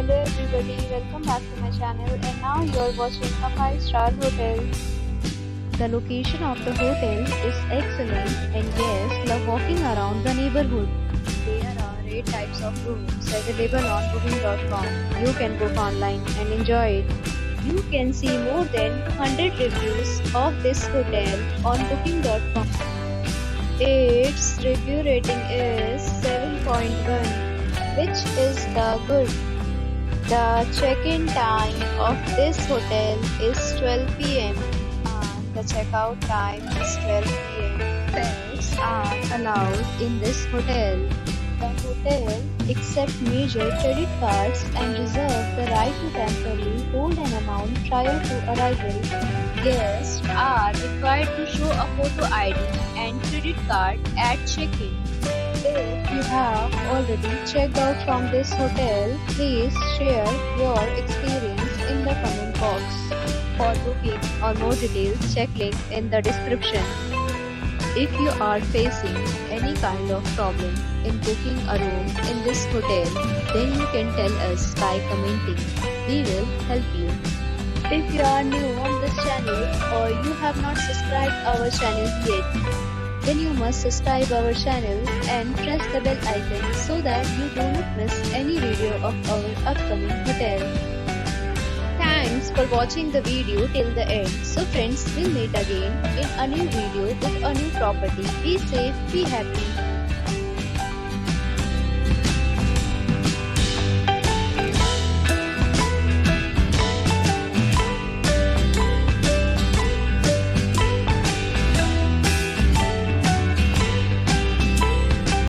Hello everybody, welcome back to my channel, and now you are watching a 5-star hotel. The location of the hotel is excellent and guests love walking around the neighborhood. There are 8 types of rooms available on booking.com. You can book online and enjoy it. You can see more than 100 reviews of this hotel on booking.com. Its review rating is 7.1, which is the good. The check-in time of this hotel is 12 p.m. and the check-out time is 12 p.m. Pets are allowed in this hotel. The hotel accepts major credit cards and reserves the right to temporarily hold an amount prior to arrival. Guests are required to show a photo ID and credit card at check-in. If you have already checked out from this hotel, please share your experience in the comment box. For booking or more details, check link in the description. If you are facing any kind of problem in booking a room in this hotel, then you can tell us by commenting. We will help you. If you are new on this channel or you have not subscribed our channel yet, then you must subscribe our channel and press the bell icon so that you do not miss any video of our upcoming hotel. Thanks for watching the video till the end. So friends, we'll meet again in a new video with a new property. Be safe, be happy.